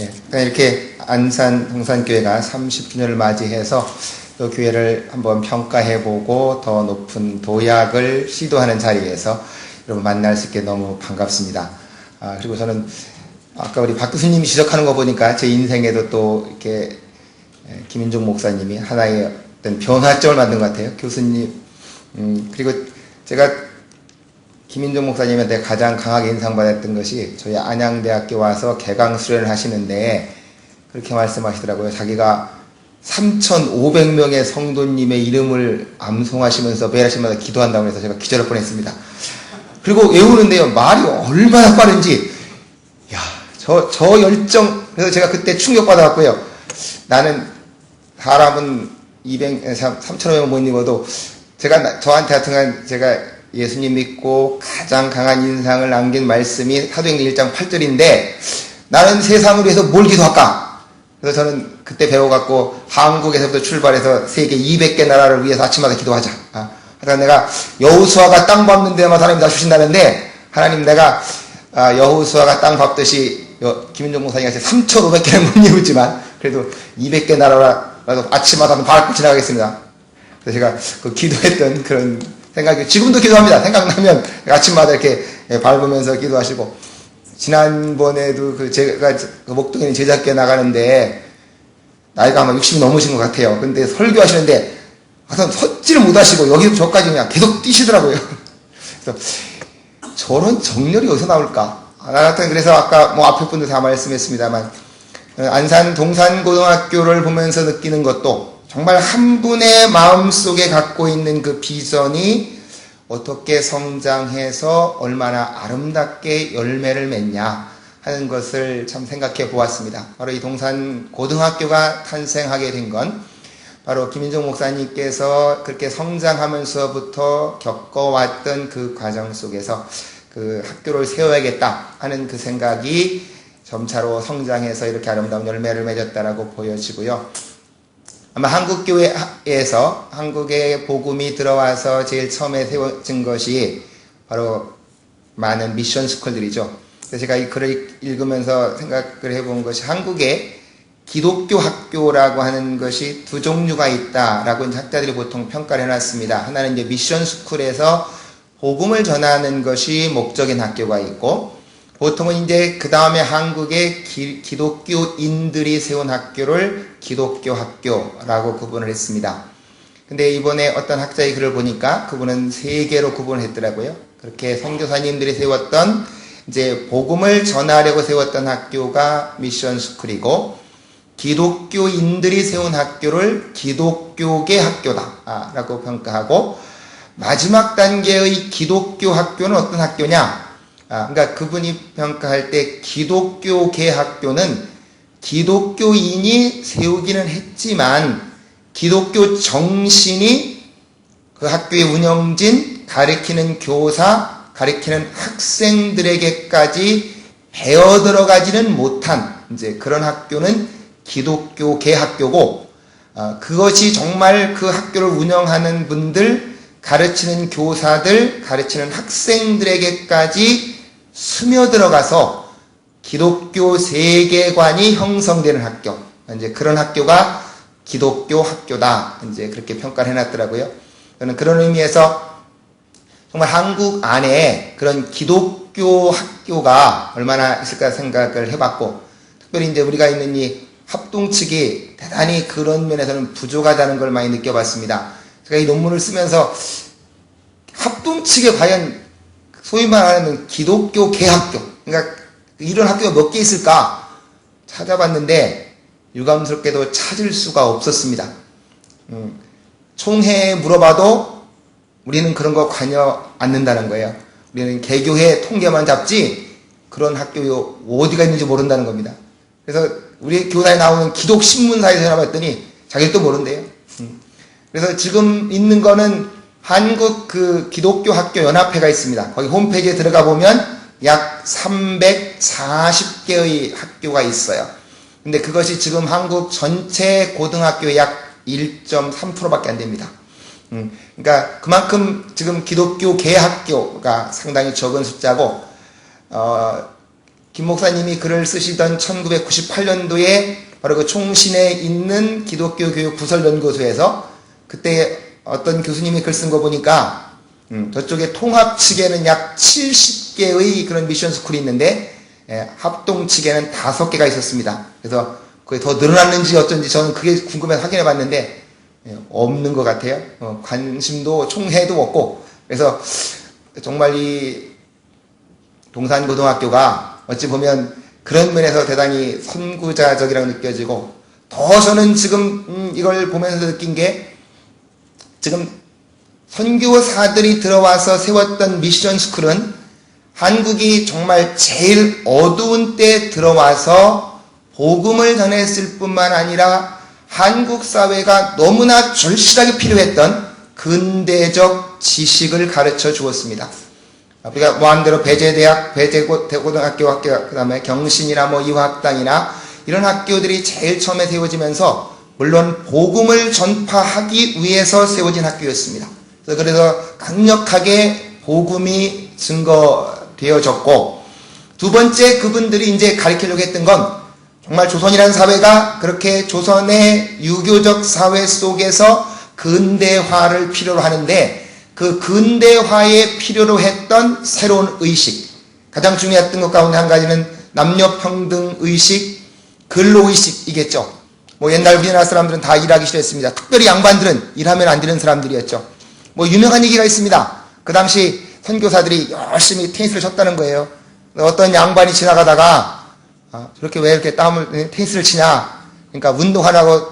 그러니까 이렇게 안산 동산교회가 30주년을 맞이해서 또 교회를 한번 평가해보고 더 높은 도약을 시도하는 자리에서 여러분 만날 수 있게 너무 반갑습니다. 그리고 저는 아까 우리 박 교수님이 지적하는 거 보니까 제 인생에도 또 이렇게 김인종 목사님이 하나의 어떤 변화점을 만든 것 같아요. 교수님, 그리고 제가 김인종 목사님한테 가장 강하게 인상받았던 것이 저희 안양대학교 와서 개강 수련을 하시는데 그렇게 말씀하시더라고요. 자기가 3,500명의 성도님의 이름을 암송하시면서 매일 아침마다 기도한다고 해서 제가 기절할 뻔했습니다. 그리고 외우는데요, 말이 얼마나 빠른지, 야, 저 열정, 그래서 제가 그때 충격받아갖고요. 나는 사람은 3,500명 못 입어도 저한테 하여튼 제가 예수님 믿고 가장 강한 인상을 남긴 말씀이 사도행전 1장 8절인데 나는 세상을 위해서 뭘 기도할까? 그래서 저는 그때 배워갖고 한국에서부터 출발해서 세계 200개 나라를 위해서 아침마다 기도하자. 하여튼 내가 여호수아가 땅 밟는 데마다 하나님 다 주신다는데 하나님 내가 여호수아가 땅 밟듯이 김인종 목사님이 3,500개는 못 입었지만 그래도 200개 나라라도 아침마다 한번 밟고 지나가겠습니다. 그래서 제가 그 기도했던 그런 생각이 지금도 기도합니다. 생각나면 아침마다 이렇게 밟으면서 기도하시고 지난번에도 제가 목동에 제자교회 나가는데 나이가 아마 60이 넘으신 것 같아요. 근데 설교하시는데 하여튼 섰지를 못하시고 여기서 저까지 그냥 계속 뛰시더라고요. 그래서 저런 정열이 어디서 나올까? 하여튼 그래서 아까 뭐 앞에 분들 다 말씀했습니다만 안산 동산고등학교를 보면서 느끼는 것도 정말 한 분의 마음속에 갖고 있는 그 비전이 어떻게 성장해서 얼마나 아름답게 열매를 맺냐 하는 것을 참 생각해 보았습니다. 바로 이 동산고등학교가 탄생하게 된 건 바로 김인종 목사님께서 그렇게 성장하면서부터 겪어왔던 그 과정 속에서 그 학교를 세워야겠다 하는 그 생각이 점차로 성장해서 이렇게 아름다운 열매를 맺었다라고 보여지고요. 아마 한국교회에서 한국에 복음이 들어와서 제일 처음에 세워진 것이 바로 많은 미션 스쿨들이죠. 그래서 제가 이 글을 읽으면서 생각을 해본 것이 한국에 기독교 학교라고 하는 것이 두 종류가 있다라고 학자들이 보통 평가를 해놨습니다. 하나는 이제 미션 스쿨에서 복음을 전하는 것이 목적인 학교가 있고 보통은 이제 그 다음에 한국의 기독교인들이 세운 학교를 기독교 학교라고 구분을 했습니다. 근데 이번에 어떤 학자의 글을 보니까 그분은 세 개로 구분을 했더라고요. 그렇게 선교사님들이 세웠던 이제 복음을 전하려고 세웠던 학교가 미션 스쿨이고 기독교인들이 세운 학교를 기독교계 학교다라고 평가하고 마지막 단계의 기독교 학교는 어떤 학교냐? 그러니까 그분이 평가할 때 기독교계 학교는 기독교인이 세우기는 했지만 기독교 정신이 그 학교의 운영진, 가르치는 교사, 가르치는 학생들에게까지 배어 들어가지는 못한 이제 그런 학교는 기독교계 학교고 그것이 정말 그 학교를 운영하는 분들, 가르치는 교사들, 가르치는 학생들에게까지 스며들어가서 기독교 세계관이 형성되는 학교, 이제 그런 학교가 기독교 학교다. 이제 그렇게 평가를 해놨더라고요. 저는 그런 의미에서 정말 한국 안에 그런 기독교 학교가 얼마나 있을까 생각을 해봤고, 특별히 이제 우리가 있는 이 합동 측이 대단히 그런 면에서는 부족하다는 걸 많이 느껴봤습니다. 제가 이 논문을 쓰면서 합동 측에 과연 소위 말하는 기독교 개학교, 그러니까 이런 학교가 몇 개 있을까 찾아봤는데 유감스럽게도 찾을 수가 없었습니다. 총회에 물어봐도 우리는 그런 거 관여 않는다는 거예요. 우리는 개교회 통계만 잡지 그런 학교 어디가 있는지 모른다는 겁니다. 그래서 우리 교사에 나오는 기독신문사에서 전화봤더니 자기도 모른대요. 그래서 지금 있는 거는 한국 그 기독교 학교 연합회가 있습니다. 거기 홈페이지에 들어가 보면 약 340개의 학교가 있어요. 근데 그것이 지금 한국 전체 고등학교의 약 1.3%밖에 안 됩니다. 그러니까 그만큼 지금 기독교 개학교가 상당히 적은 숫자고 김 목사님이 글을 쓰시던 1998년도에 바로 그 총신에 있는 기독교 교육 부설연구소에서 그때 어떤 교수님이 글 쓴 거 보니까 저쪽에 통합 측에는 약 70개의 그런 미션 스쿨이 있는데 합동 측에는 5개가 있었습니다. 그래서 그게 더 늘어났는지 어쩐지 저는 그게 궁금해서 확인해 봤는데 없는 것 같아요. 관심도 총회도 없고. 그래서 정말 이 동산고등학교가 어찌 보면 그런 면에서 대단히 선구자적이라고 느껴지고, 더 저는 지금 이걸 보면서 느낀 게, 지금 선교사들이 들어와서 세웠던 미션 스쿨은 한국이 정말 제일 어두운 때 들어와서 복음을 전했을 뿐만 아니라 한국 사회가 너무나 절실하게 필요했던 근대적 지식을 가르쳐 주었습니다. 우리가 마음대로 배재대학, 배재고등학교, 그 다음에 경신이나 뭐 이화학당이나 이런 학교들이 제일 처음에 세워지면서 물론 복음을 전파하기 위해서 세워진 학교였습니다. 그래서 강력하게 복음이 증거되어졌고, 두 번째 그분들이 이제 가르치려고 했던 건 정말 조선이라는 사회가 그렇게 조선의 유교적 사회 속에서 근대화를 필요로 하는데, 그 근대화에 필요로 했던 새로운 의식, 가장 중요했던 것 가운데 한 가지는 남녀평등 의식, 근로의식이겠죠. 뭐 옛날 우리나라 사람들은 다 일하기 싫어했습니다. 특별히 양반들은 일하면 안 되는 사람들이었죠. 뭐 유명한 얘기가 있습니다. 그 당시 선교사들이 열심히 테니스를 쳤다는 거예요. 어떤 양반이 지나가다가 저렇게 왜 이렇게 테니스를 치냐, 그러니까 운동하라고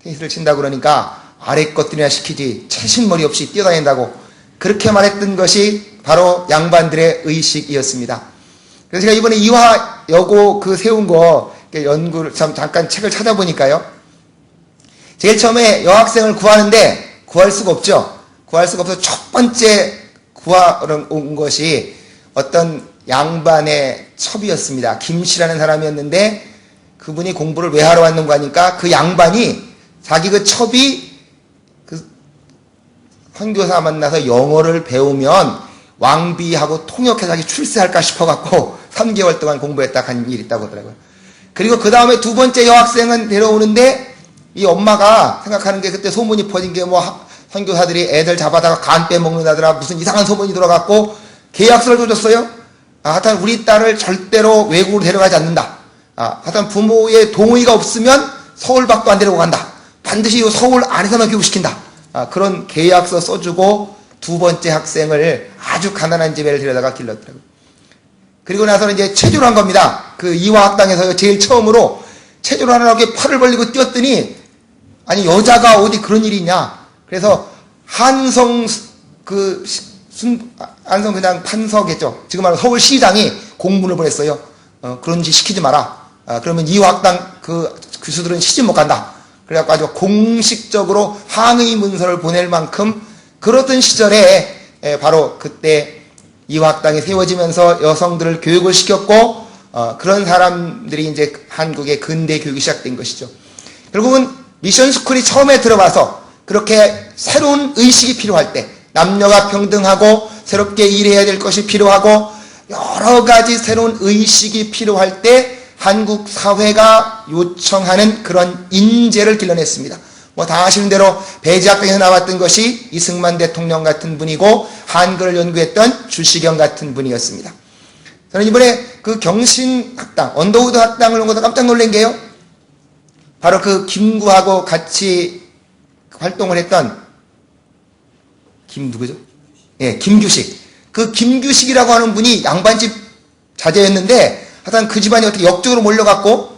테니스를 친다고 그러니까 아래 것들이나 시키지 채신머리 없이 뛰어다닌다고, 그렇게 말했던 것이 바로 양반들의 의식이었습니다. 그래서 제가 이번에 이화여고 그 세운 거 연구를 잠깐 책을 찾아보니까요, 제일 처음에 여학생을 구하는데 구할 수가 없죠. 구할 수가 없어서 첫 번째 구하러 온 것이 어떤 양반의 첩이었습니다. 김씨라는 사람이었는데, 그분이 공부를 왜 하러 왔는가 하니까 그 양반이 자기 그 첩이 그 선교사 만나서 영어를 배우면 왕비하고 통역해서 자기 출세할까 싶어갖고 3개월 동안 공부했다 간 일이 있다고 하더라고요. 그리고 그 다음에 두 번째 여학생은 데려오는데, 이 엄마가 생각하는 게, 그때 소문이 퍼진 게 뭐 선교사들이 애들 잡아다가 간 빼먹는다더라, 무슨 이상한 소문이 들어갔고 계약서를 줘줬어요. 하여튼 우리 딸을 절대로 외국으로 데려가지 않는다. 하여튼 부모의 동의가 없으면 서울 밖도 안 데리고 간다. 반드시 서울 안에서만 교육시킨다. 그런 계약서 써주고 두 번째 학생을 아주 가난한 집에 데려다가 길렀더라고요. 그리고 나서는 이제 체조를 한 겁니다. 그 이화학당에서 제일 처음으로 체조를 하느라고 팔을 벌리고 뛰었더니, 아니 여자가 어디 그런 일이 있냐. 그래서 한성 그냥 판서겠죠. 지금 말하면 서울시장이 공문을 보냈어요. 그런 짓 시키지 마라. 그러면 이화학당 그 교수들은 시집 못 간다. 그래갖고 아주 공식적으로 항의 문서를 보낼 만큼 그러던 시절에 바로 그때 이화학당이 세워지면서 여성들을 교육을 시켰고, 그런 사람들이 이제 한국의 근대 교육이 시작된 것이죠. 결국은 미션 스쿨이 처음에 들어와서 그렇게 새로운 의식이 필요할 때, 남녀가 평등하고 새롭게 일해야 될 것이 필요하고 여러 가지 새로운 의식이 필요할 때 한국 사회가 요청하는 그런 인재를 길러냈습니다. 뭐 다 아시는 대로 배재학당에서 나왔던 것이 이승만 대통령 같은 분이고, 한글을 연구했던 주시경 같은 분이었습니다. 저는 이번에 그 경신학당, 언더우드 학당을 온 것도 깜짝 놀란 게요, 바로 그 김구하고 같이 활동을 했던 누구죠? 예, 김규식. 그 김규식이라고 하는 분이 양반집 자제였는데, 하여튼 그 집안이 어떻게 역적으로 몰려갔고,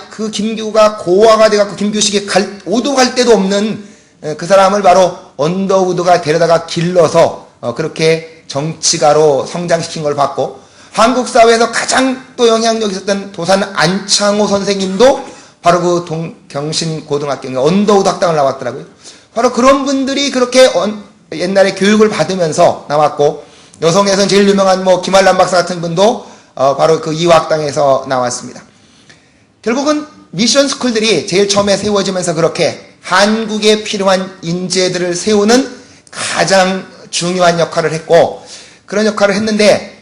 그 김규가 고아가 돼갖고 김규식이 오도 갈 데도 없는 그 사람을 바로 언더우드가 데려다가 길러서 그렇게 정치가로 성장시킨 걸 봤고, 한국 사회에서 가장 또 영향력 있었던 도산 안창호 선생님도 바로 그 경신고등학교 언더우드 학당을 나왔더라고요. 바로 그런 분들이 그렇게 옛날에 교육을 받으면서 나왔고, 여성에서는 제일 유명한 뭐 김한란 박사 같은 분도 바로 그 이화학당에서 나왔습니다. 결국은 미션 스쿨들이 제일 처음에 세워지면서 그렇게 한국에 필요한 인재들을 세우는 가장 중요한 역할을 했고, 그런 역할을 했는데,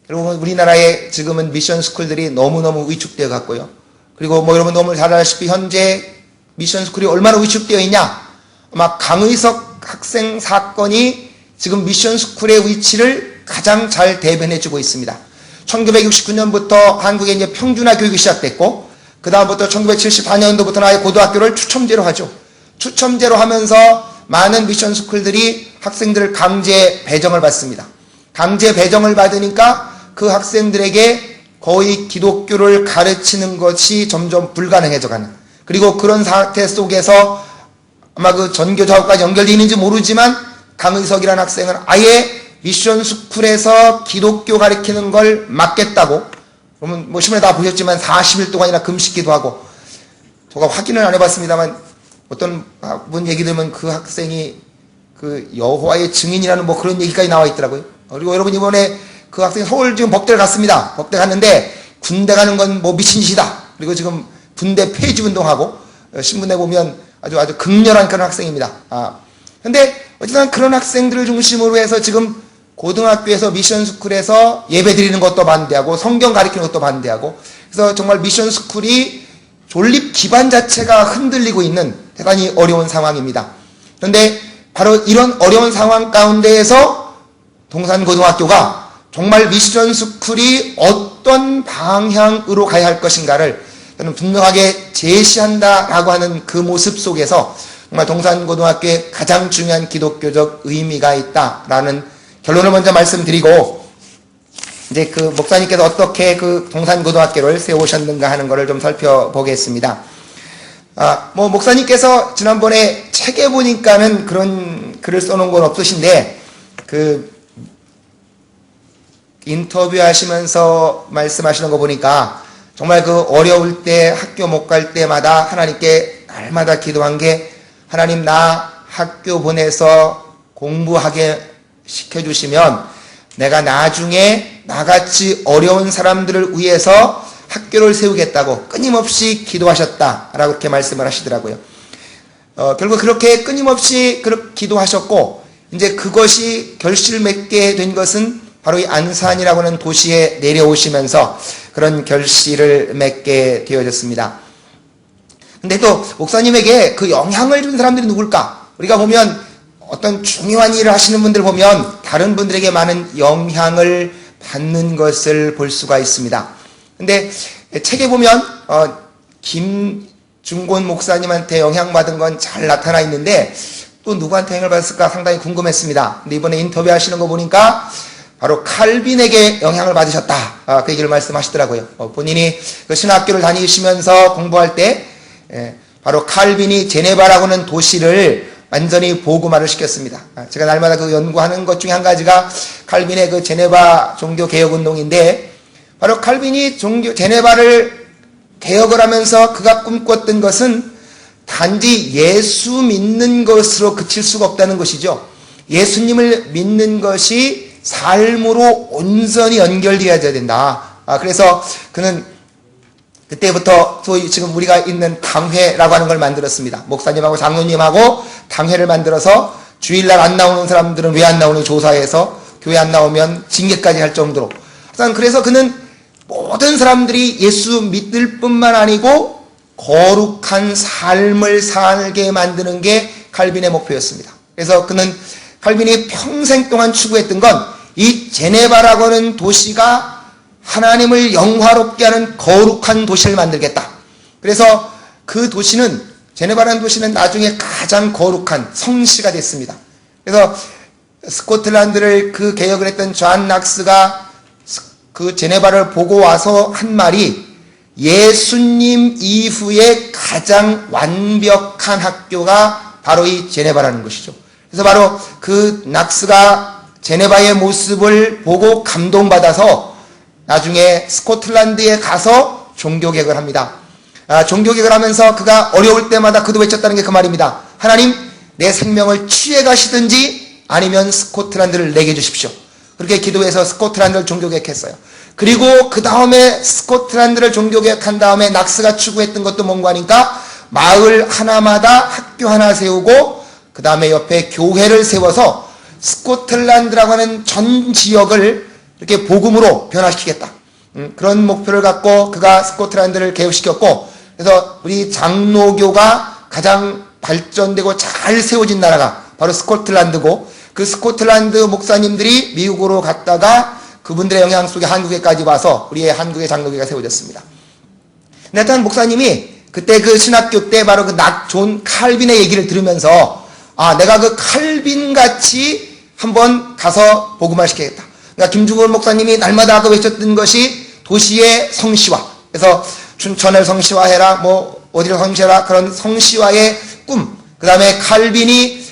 여러분, 우리나라에 지금은 미션 스쿨들이 너무너무 위축되어 갔고요. 그리고 뭐 여러분 너무 잘 아시다시피 현재 미션 스쿨이 얼마나 위축되어 있냐. 아마 강의석 학생 사건이 지금 미션 스쿨의 위치를 가장 잘 대변해주고 있습니다. 1969년부터 한국에 이제 평준화 교육이 시작됐고, 그 다음부터 1974년도부터는 아예 고등학교를 추첨제로 하죠. 추첨제로 하면서 많은 미션 스쿨들이 학생들을 강제 배정을 받습니다. 강제 배정을 받으니까 그 학생들에게 거의 기독교를 가르치는 것이 점점 불가능해져 가는, 그리고 그런 상태 속에서 아마 그 전교조합까지 연결되어 있는지 모르지만 강의석이라는 학생은 아예 미션 스쿨에서 기독교 가르치는 걸 막겠다고, 그러면 뭐 신문에 다 보셨지만 40일 동안이나 금식기도 하고, 제가 확인을 안 해봤습니다만 어떤 분 얘기 들으면 그 학생이 그 여호와의 증인이라는 뭐 그런 얘기까지 나와 있더라고요. 그리고 여러분 이번에 그 학생이 서울 지금 법대를 갔습니다. 법대 갔는데 군대 가는 건 뭐 미친 짓이다. 그리고 지금 군대 폐지 운동하고 신문에 보면 아주 극렬한 그런 학생입니다. 근데 어쨌든 그런 학생들을 중심으로 해서 지금 고등학교에서 미션 스쿨에서 예배 드리는 것도 반대하고 성경 가르치는 것도 반대하고, 그래서 정말 미션 스쿨이 존립 기반 자체가 흔들리고 있는 대단히 어려운 상황입니다. 그런데 바로 이런 어려운 상황 가운데에서 동산고등학교가 정말 미션 스쿨이 어떤 방향으로 가야 할 것인가를 저는 분명하게 제시한다라고 하는 그 모습 속에서 정말 동산고등학교에 가장 중요한 기독교적 의미가 있다라는 결론을 먼저 말씀드리고, 이제 그 목사님께서 어떻게 그 동산고등학교를 세우셨는가 하는 것을 좀 살펴보겠습니다. 뭐 목사님께서 지난번에 책에 보니까는 그런 글을 써놓은 건 없으신데, 그 인터뷰하시면서 말씀하시는 거 보니까 정말 그 어려울 때 학교 못 갈 때마다 하나님께 날마다 기도한 게, 하나님 나 학교 보내서 공부하게 시켜주시면 내가 나중에 나같이 어려운 사람들을 위해서 학교를 세우겠다고 끊임없이 기도하셨다라고 이렇게 말씀을 하시더라고요. 결국 그렇게 끊임없이 그렇게 기도하셨고, 이제 그것이 결실을 맺게 된 것은 바로 이 안산이라고 하는 도시에 내려오시면서 그런 결실을 맺게 되어졌습니다. 근데 또 목사님에게 그 영향을 준 사람들이 누굴까? 우리가 보면 어떤 중요한 일을 하시는 분들 보면 다른 분들에게 많은 영향을 받는 것을 볼 수가 있습니다. 근데 책에 보면 김중곤 목사님한테 영향받은 건 잘 나타나 있는데 또 누구한테 영향을 받았을까 상당히 궁금했습니다. 근데 이번에 인터뷰하시는 거 보니까 바로 칼빈에게 영향을 받으셨다, 그 얘기를 말씀하시더라고요. 본인이 그 신학교를 다니시면서 공부할 때 바로 칼빈이 제네바라고 하는 도시를 완전히 복음화를 시켰습니다. 제가 날마다 그 연구하는 것 중에 한 가지가 칼빈의 그 제네바 종교 개혁 운동인데, 바로 칼빈이 제네바를 개혁을 하면서 그가 꿈꿨던 것은 단지 예수 믿는 것으로 그칠 수가 없다는 것이죠. 예수님을 믿는 것이 삶으로 온전히 연결되어야 된다. 그래서 그는 그때부터 소위 지금 우리가 있는 당회라고 하는 걸 만들었습니다. 목사님하고 장로님하고 당회를 만들어서 주일날 안 나오는 사람들은 왜 안 나오는지 조사해서 교회 안 나오면 징계까지 할 정도로. 그래서 그는 모든 사람들이 예수 믿을 뿐만 아니고 거룩한 삶을 살게 만드는 게 칼빈의 목표였습니다. 그래서 그는 칼빈이 평생 동안 추구했던 건 이 제네바라고 하는 도시가 하나님을 영화롭게 하는 거룩한 도시를 만들겠다. 그래서 그 도시는, 제네바라는 도시는 나중에 가장 거룩한 성시가 됐습니다. 그래서 스코틀랜드를 그 개혁을 했던 존 낙스가 그 제네바를 보고 와서 한 말이, 예수님 이후에 가장 완벽한 학교가 바로 이 제네바라는 것이죠. 그래서 바로 그 낙스가 제네바의 모습을 보고 감동받아서 나중에 스코틀랜드에 가서 종교개혁을 합니다. 종교개혁을 하면서 그가 어려울 때마다 그도 외쳤다는 게 그 말입니다. 하나님, 내 생명을 취해 가시든지 아니면 스코틀랜드를 내게 주십시오. 그렇게 기도해서 스코틀랜드를 종교개혁했어요. 그리고 그 다음에 스코틀랜드를 종교개혁한 다음에 낙스가 추구했던 것도 뭔가 하니까 마을 하나마다 학교 하나 세우고 그 다음에 옆에 교회를 세워서 스코틀랜드라고 하는 전 지역을 이렇게 복음으로 변화시키겠다. 그런 목표를 갖고 그가 스코틀랜드를 개혁시켰고, 그래서 우리 장로교가 가장 발전되고 잘 세워진 나라가 바로 스코틀랜드고, 그 스코틀랜드 목사님들이 미국으로 갔다가 그분들의 영향 속에 한국에까지 와서 우리의 한국의 장로교가 세워졌습니다. 나탄 목사님이 그때 그 신학교 때 바로 그 존 칼빈의 얘기를 들으면서, 내가 그 칼빈 같이 한번 가서 복음화 시키겠다. 그러니까 김중걸 목사님이 날마다 그 외쳤던 것이 도시의 성시화. 그래서 춘천을 성시화해라, 어디를 성시화해라, 그런 성시화의 꿈. 그 다음에 칼빈이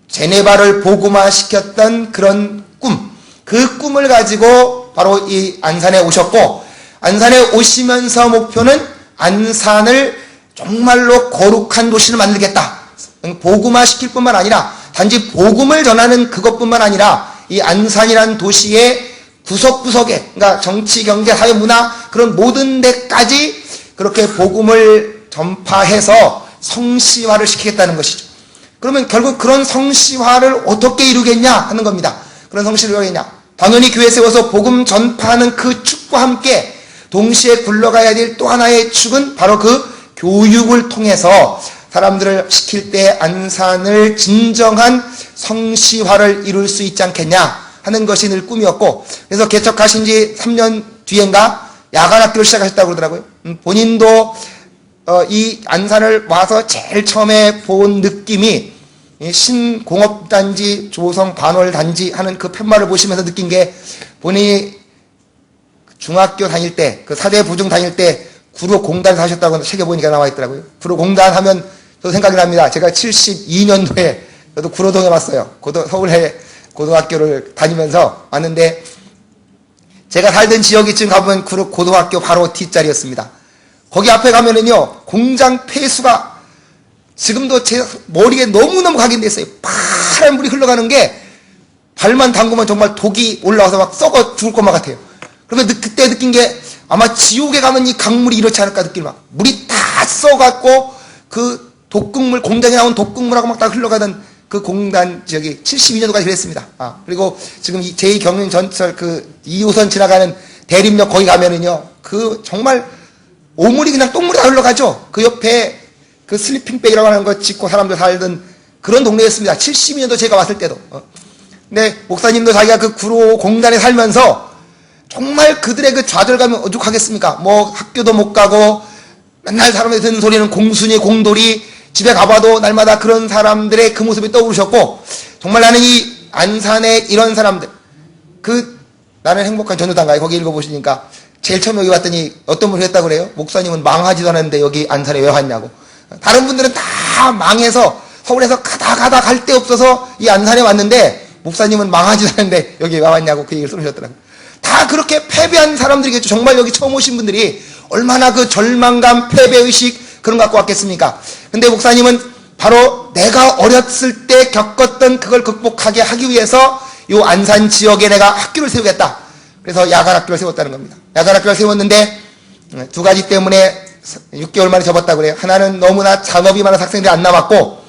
제네바를 복음화 시켰던 그런 꿈. 그 꿈을 가지고 바로 이 안산에 오셨고, 안산에 오시면서 목표는 안산을 정말로 거룩한 도시를 만들겠다. 복음화 시킬 뿐만 아니라 단지 복음을 전하는 그것뿐만 아니라 이 안산이라는 도시의 구석구석에, 그러니까 정치, 경제, 사회, 문화 그런 모든 데까지 그렇게 복음을 전파해서 성시화를 시키겠다는 것이죠. 그러면 결국 그런 성시화를 어떻게 이루겠냐 하는 겁니다. 그런 성시화를 이루겠냐? 당연히 교회 세워서 복음 전파하는 그 축과 함께 동시에 굴러가야 될 또 하나의 축은 바로 그 교육을 통해서 사람들을 시킬 때 안산을 진정한 성시화를 이룰 수 있지 않겠냐 하는 것이 늘 꿈이었고, 그래서 개척하신 지 3년 뒤엔가 야간학교를 시작하셨다고 그러더라고요. 본인도 이 안산을 와서 제일 처음에 본 느낌이 신공업단지 조성반월단지 하는 그 팻말을 보시면서 느낀 게, 본인이 중학교 다닐 때, 그 사대부중 다닐 때 구로공단 사셨다고 책에 보니까 나와 있더라고요. 구로공단 하면 저도 생각이 납니다. 제가 72년도에 저도 구로동에 왔어요. 서울에 고등학교를 다니면서 왔는데, 제가 살던 지역이 지금 가보면 구로 고등학교 바로 뒷자리였습니다. 거기 앞에 가면은요, 공장 폐수가 지금도 제 머리에 너무너무 각인돼 있어요. 파란 물이 흘러가는 게 발만 담그면 정말 독이 올라와서 막 썩어 죽을 것만 같아요. 그러면 그때 느낀 게, 아마 지옥에 가면 이 강물이 이렇지 않을까 느끼는 막 물이 다 써갖고 그 독극물, 공장에 나온 독극물하고 막 다 흘러가던 그 공단 지역이 72년도까지 그랬습니다. 그리고 지금 제2경인전철 그 2호선 지나가는 대림역 거기 가면은요, 그 정말 오물이 그냥 똥물이 다 흘러가죠. 그 옆에 그 슬리핑백이라고 하는 거 짓고 사람들 살던 그런 동네였습니다. 72년도 제가 왔을 때도. 근데 목사님도 자기가 그 구로 공단에 살면서 정말 그들의 그 좌절감이 오죽하겠습니까? 학교도 못 가고 맨날 사람들이 듣는 소리는 공순이, 공돌이, 집에 가봐도 날마다 그런 사람들의 그 모습이 떠오르셨고, 정말 나는 이 안산의 이런 사람들, 나는 행복한 전도단가에 거기 읽어보시니까 제일 처음에 여기 왔더니 어떤 분이 했다고 그래요? 목사님은 망하지도 않았는데 여기 안산에 왜 왔냐고. 다른 분들은 다 망해서 서울에서 가다 갈 데 없어서 이 안산에 왔는데, 목사님은 망하지도 않았는데 여기 왜 왔냐고 그 얘기를 써주셨더라고요. 다 그렇게 패배한 사람들이겠죠. 정말 여기 처음 오신 분들이 얼마나 그 절망감, 패배의식 그런 거 갖고 왔겠습니까? 근데 목사님은 바로 내가 어렸을 때 겪었던 그걸 극복하게 하기 위해서 요 안산 지역에 내가 학교를 세우겠다. 그래서 야간학교를 세웠다는 겁니다. 야간학교를 세웠는데 두 가지 때문에 6개월 만에 접었다고 그래요. 하나는 너무나 잔업이 많은 학생들이 안 남았고,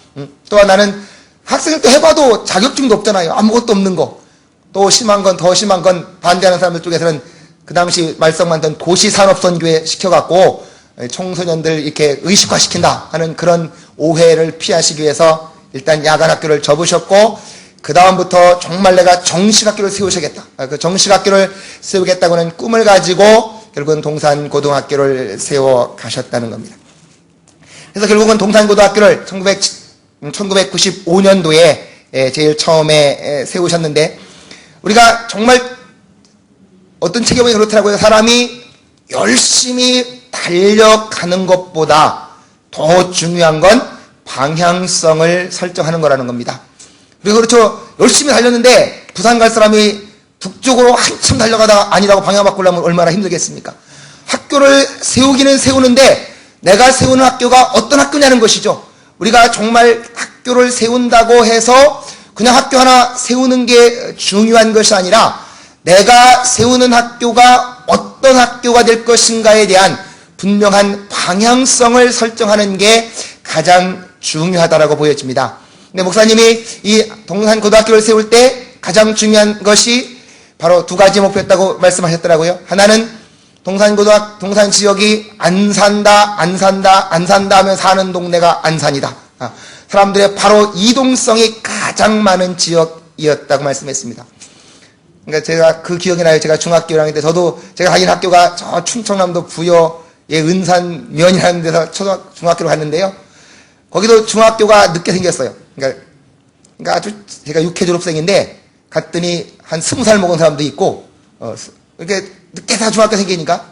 또 하나는 학생을 또 해봐도 자격증도 없잖아요. 아무것도 없는 거. 또 더 심한 건 반대하는 사람들 쪽에서는 그 당시 말썽만던 도시산업선교에 시켜갖고 청소년들 이렇게 의식화시킨다 하는 그런 오해를 피하시기 위해서 일단 야간학교를 접으셨고, 그 다음부터 정말 내가 정식학교를 세우셔야겠다. 그 정식학교를 세우겠다고는 꿈을 가지고 결국은 동산고등학교를 세워 가셨다는 겁니다. 그래서 결국은 동산고등학교를 1995년도에 제일 처음에 세우셨는데, 우리가 정말 어떤 책에 보니 그렇더라고요. 사람이 열심히 달려가는 것보다 더 중요한 건 방향성을 설정하는 거라는 겁니다. 그리고 그렇죠. 열심히 달렸는데 부산 갈 사람이 북쪽으로 한참 달려가다가 아니라고 방향 바꾸려면 얼마나 힘들겠습니까? 학교를 세우기는 세우는데 내가 세우는 학교가 어떤 학교냐는 것이죠. 우리가 정말 학교를 세운다고 해서 그냥 학교 하나 세우는 게 중요한 것이 아니라 내가 세우는 학교가 어떤 학교가 될 것인가에 대한 분명한 방향성을 설정하는 게 가장 중요하다라고 보여집니다. 근데 목사님이 이 동산고등학교를 세울 때 가장 중요한 것이 바로 두 가지 목표였다고 말씀하셨더라고요. 하나는 동산 지역이 안 산다 하면 사는 동네가 안산이다. 사람들의 바로 이동성이 가장 많은 지역이었다고 말씀했습니다. 그러니까 제가 그 기억이 나요. 제가 중학교 1학년 때 저도 제가 다닌 학교가 저 충청남도 부여의 은산면이라는 데서 중학교를 갔는데요. 거기도 중학교가 늦게 생겼어요. 그러니까 아주 제가 6회 졸업생인데 갔더니 한 20살 먹은 사람도 있고 이렇게 늦게 다 중학교 생기니까.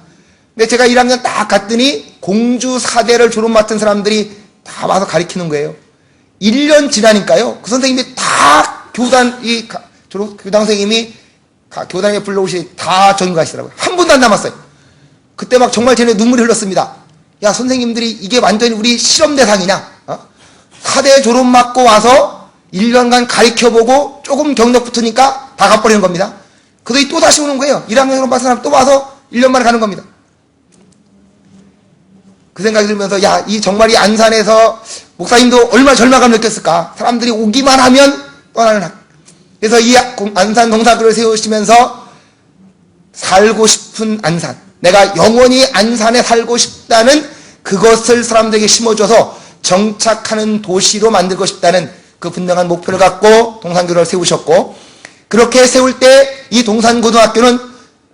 근데 제가 1학년 딱 갔더니 공주 4대를 졸업 맡은 사람들이 다 와서 가르치는 거예요. 1년 지나니까요. 그 선생님이 다 교당 선생님이 교단에 불러오시 다 전가하시더라고요. 한 분도 안 남았어요. 그때 막 정말 쟤네 눈물이 흘렀습니다. 야, 선생님들이 이게 완전히 우리 실험 대상이냐? 4대 졸업 맞고 와서 1년간 가르쳐보고 조금 경력 붙으니까 다 가버리는 겁니다. 그들이 또 다시 오는 거예요. 1학년 졸업 받은 사람 또 와서 1년 만에 가는 겁니다. 그 생각이 들면서 이 정말 이 안산에서 목사님도 얼마나 절망감을 느꼈을까. 사람들이 오기만 하면 떠나는 학교. 그래서 이 안산 동사교를 세우시면서 살고 싶은 안산, 내가 영원히 안산에 살고 싶다는 그것을 사람들에게 심어줘서 정착하는 도시로 만들고 싶다는 그 분명한 목표를 갖고 동산교를 세우셨고, 그렇게 세울 때 이 동산고등학교는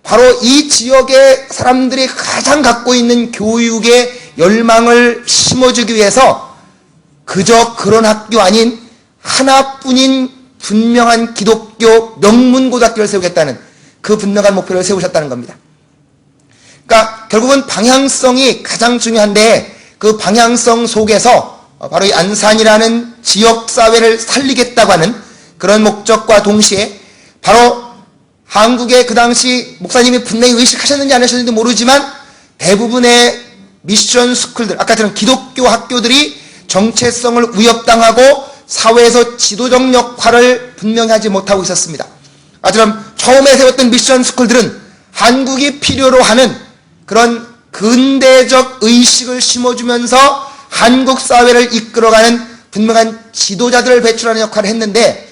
바로 이 지역의 사람들이 가장 갖고 있는 교육의 열망을 심어주기 위해서 그저 그런 학교 아닌 하나뿐인 분명한 기독교 명문고등학교를 세우겠다는 그 분명한 목표를 세우셨다는 겁니다. 그러니까 결국은 방향성이 가장 중요한데, 그 방향성 속에서 바로 이 안산이라는 지역사회를 살리겠다고 하는 그런 목적과 동시에 바로 한국의 그 당시 목사님이 분명히 의식하셨는지 안 하셨는지 모르지만 대부분의 미션 스쿨들, 아까처럼 기독교 학교들이 정체성을 위협당하고 사회에서 지도적 역할을 분명히 하지 못하고 있었습니다. 아처럼 처음에 세웠던 미션 스쿨들은 한국이 필요로 하는 그런 근대적 의식을 심어주면서 한국 사회를 이끌어가는 분명한 지도자들을 배출하는 역할을 했는데,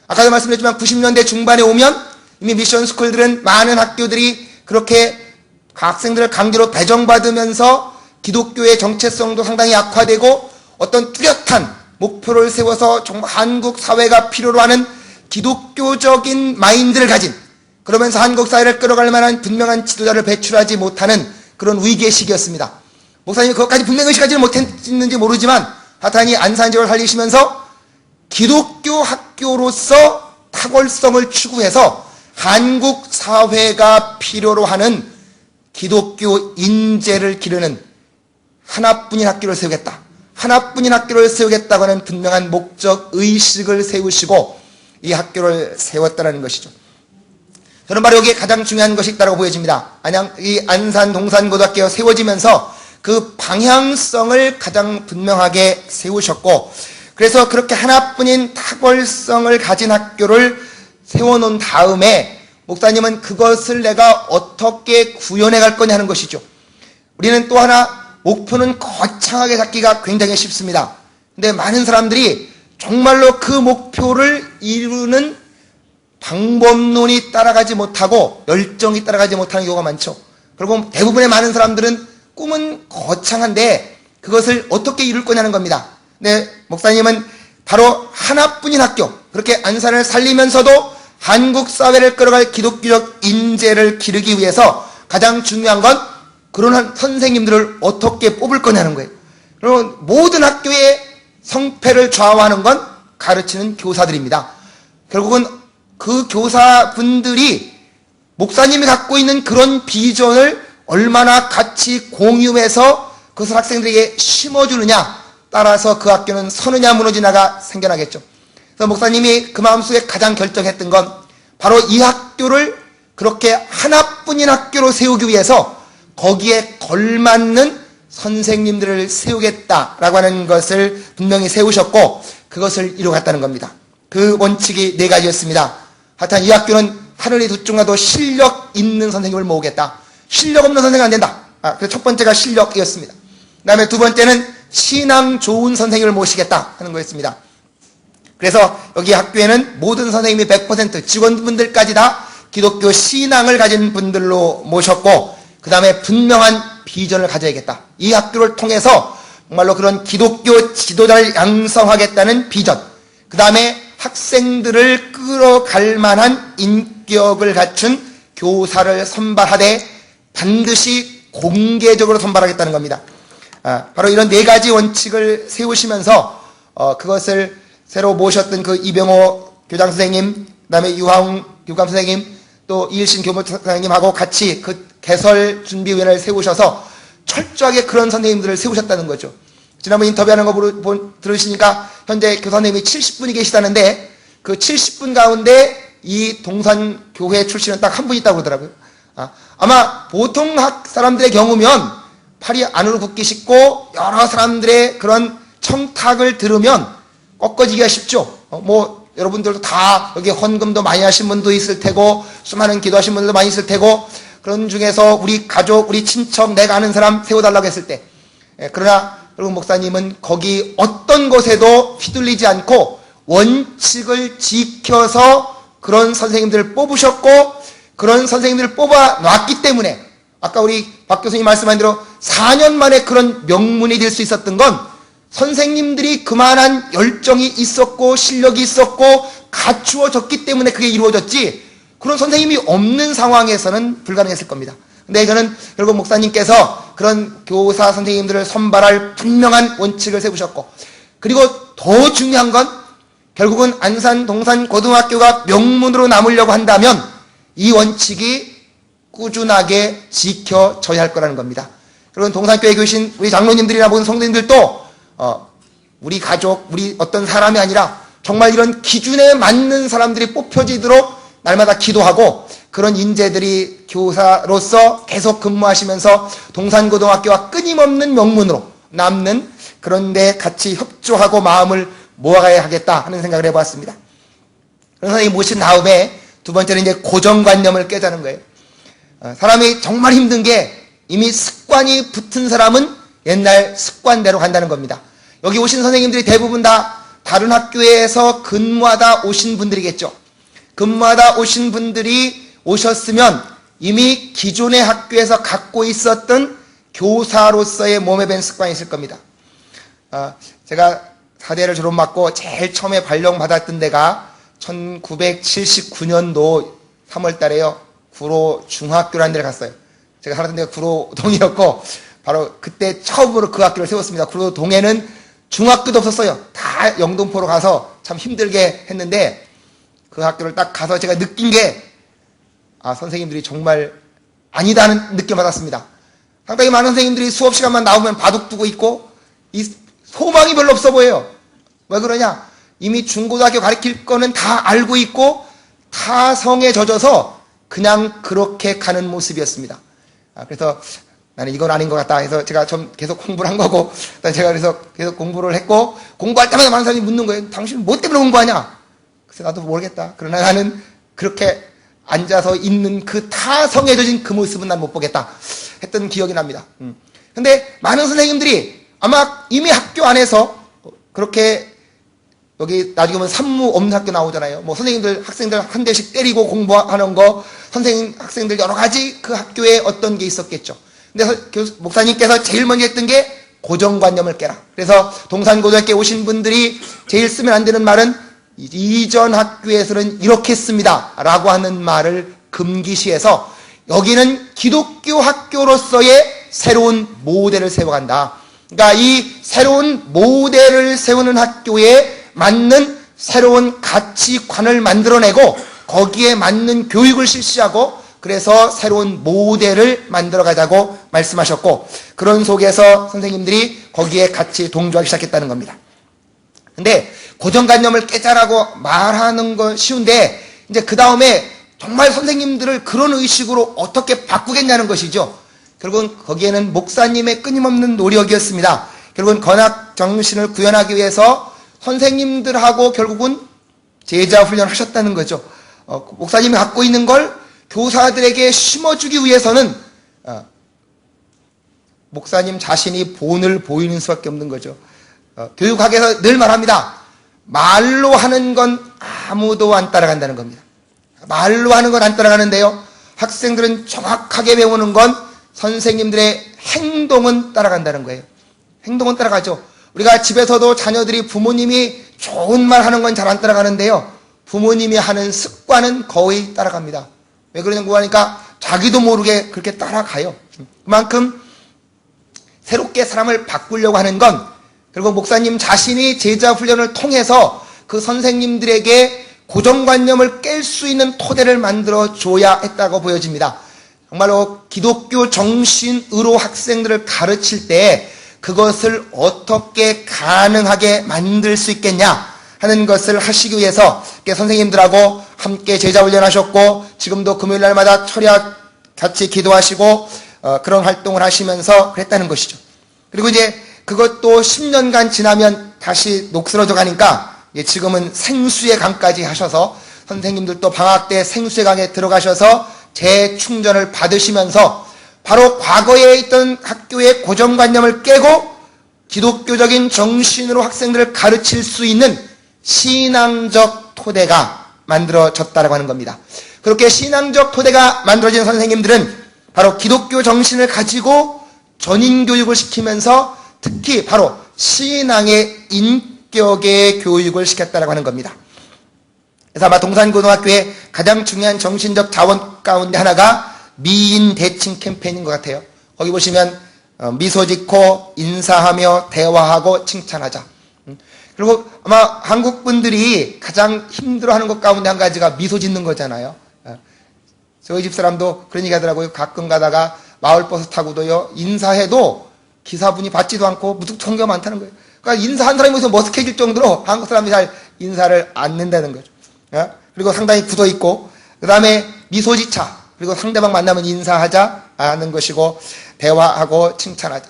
아까도 말씀드렸지만 90년대 중반에 오면 이미 미션 스쿨들은 많은 학교들이 그렇게 학생들을 강제로 배정받으면서 기독교의 정체성도 상당히 약화되고 어떤 뚜렷한 목표를 세워서 정말 한국 사회가 필요로 하는 기독교적인 마인드를 가진, 그러면서 한국 사회를 끌어갈 만한 분명한 지도자를 배출하지 못하는 그런 위기의 시기였습니다. 목사님이 그것까지 분명히 의식하지는 못했는지 모르지만 하여튼 안산 지역을 살리시면서 기독교 학교로서 탁월성을 추구해서 한국 사회가 필요로 하는 기독교 인재를 기르는 하나뿐인 학교를 세우겠다. 하나뿐인 학교를 세우겠다고 하는 분명한 목적, 의식을 세우시고 이 학교를 세웠다는 것이죠. 저는 바로 여기에 가장 중요한 것이 있다고 보여집니다. 이 안산 동산고등학교가 세워지면서 그 방향성을 가장 분명하게 세우셨고, 그래서 그렇게 하나뿐인 탁월성을 가진 학교를 세워놓은 다음에 목사님은 그것을 내가 어떻게 구현해 갈 거냐 하는 것이죠. 우리는 또 하나 목표는 거창하게 잡기가 굉장히 쉽습니다. 근데 많은 사람들이 정말로 그 목표를 이루는 방법론이 따라가지 못하고 열정이 따라가지 못하는 경우가 많죠. 그리고 대부분의 많은 사람들은 꿈은 거창한데 그것을 어떻게 이룰 거냐는 겁니다. 네, 목사님은 바로 하나뿐인 학교, 그렇게 안산을 살리면서도 한국 사회를 끌어갈 기독교적 인재를 기르기 위해서 가장 중요한 건 그런 선생님들을 어떻게 뽑을 거냐는 거예요. 그리고 모든 학교의 성패를 좌우하는 건 가르치는 교사들입니다. 결국은 그 교사분들이 목사님이 갖고 있는 그런 비전을 얼마나 같이 공유해서 그것을 학생들에게 심어주느냐 따라서 그 학교는 서느냐 무너지냐가 생겨나겠죠. 그래서 목사님이 그 마음속에 가장 결정했던 건 바로 이 학교를 그렇게 하나뿐인 학교로 세우기 위해서 거기에 걸맞는 선생님들을 세우겠다라고 하는 것을 분명히 세우셨고, 그것을 이루어갔다는 겁니다. 그 원칙이 4가지였습니다. 하여튼 이 학교는 하늘의 두 중과도 실력 있는 선생님을 모으겠다. 실력 없는 선생은 안 된다. 그래서 첫 번째가 실력이었습니다. 그 다음에 두 번째는 신앙 좋은 선생님을 모시겠다 하는 거였습니다. 그래서 여기 학교에는 모든 선생님이 100% 직원분들까지 다 기독교 신앙을 가진 분들로 모셨고, 그 다음에 분명한 비전을 가져야겠다. 이 학교를 통해서 정말로 그런 기독교 지도자를 양성하겠다는 비전, 그 다음에 학생들을 끌어갈 만한 인격을 갖춘 교사를 선발하되 반드시 공개적으로 선발하겠다는 겁니다. 바로 이런 4가지 원칙을 세우시면서 그것을 새로 모셨던 그 이병호 교장 선생님, 그 다음에 유하웅 교감 선생님, 또 이일신 교무 선생님하고 같이 그 개설 준비위원회를 세우셔서 철저하게 그런 선생님들을 세우셨다는 거죠. 지난번 인터뷰하는 거 들으시니까 현재 교사님이 70분이 계시다는데 그 70분 가운데 이 동산교회 출신은 딱 한 분 있다고 그러더라고요. 아마 보통 사람들의 경우면 팔이 안으로 굽기 쉽고 여러 사람들의 그런 청탁을 들으면 꺾어지기가 쉽죠. 여러분들도 다 여기 헌금도 많이 하신 분도 있을 테고 수많은 기도하신 분들도 많이 있을 테고 그런 중에서 우리 가족, 우리 친척, 내가 아는 사람 세워달라고 했을 때, 그러나 여러분 목사님은 거기 어떤 곳에도 휘둘리지 않고 원칙을 지켜서 그런 선생님들을 뽑으셨고 그런 선생님들을 뽑아 놨기 때문에 아까 우리 박 교수님 말씀한 대로 4년 만에 그런 명문이 될 수 있었던 건 선생님들이 그만한 열정이 있었고 실력이 있었고 갖추어졌기 때문에 그게 이루어졌지, 그런 선생님이 없는 상황에서는 불가능했을 겁니다. 근데 이거는 결국 목사님께서 그런 교사 선생님들을 선발할 분명한 원칙을 세우셨고, 그리고 더 중요한 건 결국은 안산 동산 고등학교가 명문으로 남으려고 한다면 이 원칙이 꾸준하게 지켜져야 할 거라는 겁니다. 그리고 동산교회 교신 우리 장로님들이나 모든 성도님들도 우리 가족, 우리 어떤 사람이 아니라 정말 이런 기준에 맞는 사람들이 뽑혀지도록 날마다 기도하고 그런 인재들이 교사로서 계속 근무하시면서 동산고등학교와 끊임없는 명문으로 남는 그런 데 같이 협조하고 마음을 모아가야 하겠다 하는 생각을 해보았습니다. 그런 선생님 모신 다음에 두 번째는 이제 고정관념을 깨자는 거예요. 사람이 정말 힘든 게 이미 습관이 붙은 사람은 옛날 습관대로 간다는 겁니다. 여기 오신 선생님들이 대부분 다 다른 학교에서 근무하다 오신 분들이겠죠. 근무하다 오신 분들이 오셨으면 이미 기존의 학교에서 갖고 있었던 교사로서의 몸에 밴 습관이 있을 겁니다. 제가 사대를 졸업받고 제일 처음에 발령받았던 데가 1979년도 3월 달에요. 구로 중학교라는 데를 갔어요. 제가 살았던 데가 구로동이었고 바로 그때 처음으로 그 학교를 세웠습니다. 구로동에는 중학교도 없었어요. 다 영등포로 가서 참 힘들게 했는데 그 학교를 딱 가서 제가 느낀 게 선생님들이 정말 아니다는 느낌을 받았습니다. 상당히 많은 선생님들이 수업 시간만 나오면 바둑 두고 있고 이 소망이 별로 없어 보여요. 왜 그러냐? 이미 중고등학교 가르칠 거는 다 알고 있고 타성에 젖어서 그냥 그렇게 가는 모습이었습니다. 그래서 나는 이건 아닌 것 같다 해서 제가 좀 계속 공부를 한 거고, 제가 그래서 계속 공부를 했고, 공부할 때마다 많은 사람이 묻는 거예요. 당신은 뭐 때문에 공부하냐? 그래서 나도 모르겠다. 그러나 나는 그렇게 앉아서 있는 그 타성에 젖은 그 모습은 난 못 보겠다 했던 기억이 납니다. 근데 많은 선생님들이 아마 이미 학교 안에서 그렇게 여기 나중에 보면 산무 없는 학교 나오잖아요. 뭐 선생님들 학생들 한 대씩 때리고 공부하는 거, 선생님 학생들 여러 가지 그 학교에 어떤 게 있었겠죠. 근데 목사님께서 제일 먼저 했던 게 고정관념을 깨라. 그래서 동산고등학교에 오신 분들이 제일 쓰면 안 되는 말은 이전 학교에서는 이렇게 했습니다 라고 하는 말을 금기시해서 여기는 기독교 학교로서의 새로운 모델을 세워간다. 그러니까 이 새로운 모델을 세우는 학교에 맞는 새로운 가치관을 만들어내고 거기에 맞는 교육을 실시하고 그래서 새로운 모델을 만들어가자고 말씀하셨고, 그런 속에서 선생님들이 거기에 같이 동조하기 시작했다는 겁니다. 근데 고정관념을 깨자라고 말하는 건 쉬운데 이제 그 다음에 정말 선생님들을 그런 의식으로 어떻게 바꾸겠냐는 것이죠. 결국은 거기에는 목사님의 끊임없는 노력이었습니다. 결국은 건학 정신을 구현하기 위해서 선생님들하고 결국은 제자 훈련을 하셨다는 거죠. 목사님이 갖고 있는 걸 교사들에게 심어주기 위해서는 목사님 자신이 본을 보이는 수밖에 없는 거죠. 교육학에서 늘 말합니다. 말로 하는 건 아무도 안 따라간다는 겁니다. 말로 하는 건 안 따라가는데요. 학생들은 정확하게 배우는 건 선생님들의 행동은 따라간다는 거예요. 행동은 따라가죠. 우리가 집에서도 자녀들이 부모님이 좋은 말 하는 건 잘 안 따라가는데요. 부모님이 하는 습관은 거의 따라갑니다. 왜 그러냐고 하니까 자기도 모르게 그렇게 따라가요. 그만큼 새롭게 사람을 바꾸려고 하는 건 그리고 목사님 자신이 제자 훈련을 통해서 그 선생님들에게 고정관념을 깰 수 있는 토대를 만들어 줘야 했다고 보여집니다. 정말로 기독교 정신으로 학생들을 가르칠 때 그것을 어떻게 가능하게 만들 수 있겠냐 하는 것을 하시기 위해서 선생님들하고 함께 제자 훈련하셨고 지금도 금요일 날마다 철야 같이 기도하시고 그런 활동을 하시면서 그랬다는 것이죠. 그리고 이제 그것도 10년간 지나면 다시 녹슬어져 가니까 지금은 생수의 강까지 하셔서 선생님들도 방학 때 생수의 강에 들어가셔서 재충전을 받으시면서 바로 과거에 있던 학교의 고정관념을 깨고 기독교적인 정신으로 학생들을 가르칠 수 있는 신앙적 토대가 만들어졌다고 하는 겁니다. 그렇게 신앙적 토대가 만들어진 선생님들은 바로 기독교 정신을 가지고 전인교육을 시키면서 특히 바로 신앙의 인격의 교육을 시켰다고 하는 겁니다. 그래서 아마 동산고등학교의 가장 중요한 정신적 자원 가운데 하나가 미인 대칭 캠페인인 것 같아요. 거기 보시면 미소 짓고 인사하며 대화하고 칭찬하자. 그리고 아마 한국 분들이 가장 힘들어하는 것 가운데 한 가지가 미소 짓는 거잖아요. 저희 집 사람도 그런 얘기 하더라고요. 가끔 가다가 마을버스 타고도요 인사해도 기사분이 받지도 않고 무뚝뚝한 경우가 많다는 거예요. 그러니까 인사한 사람이 무슨 머쓱해질 정도로 한국 사람들이 잘 인사를 안 한다는 거죠. 그리고 상당히 굳어있고 그 다음에 미소지차 그리고 상대방 만나면 인사하자 하는 것이고 대화하고 칭찬하자.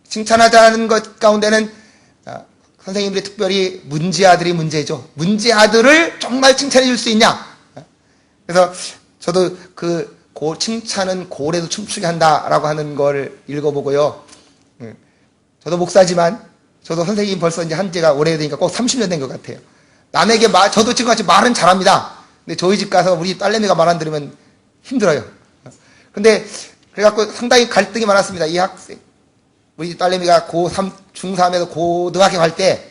칭찬하자는 것 가운데는 선생님들이 특별히 문제아들이 문제죠. 문제아들을 정말 칭찬해 줄 수 있냐. 그래서 저도 칭찬은 고래도 춤추게 한다라고 하는 걸 읽어보고요. 저도 목사지만 저도 선생님 벌써 이제 한 지가 오래되니까 꼭 30년 된 것 같아요. 남에게 저도 지금같이 말은 잘합니다. 근데 저희 집 가서 우리 딸내미가 말 안 들으면 힘들어요. 근데 그래갖고 상당히 갈등이 많았습니다. 이 학생 우리 딸내미가 고3 중3에서 고등학교 갈 때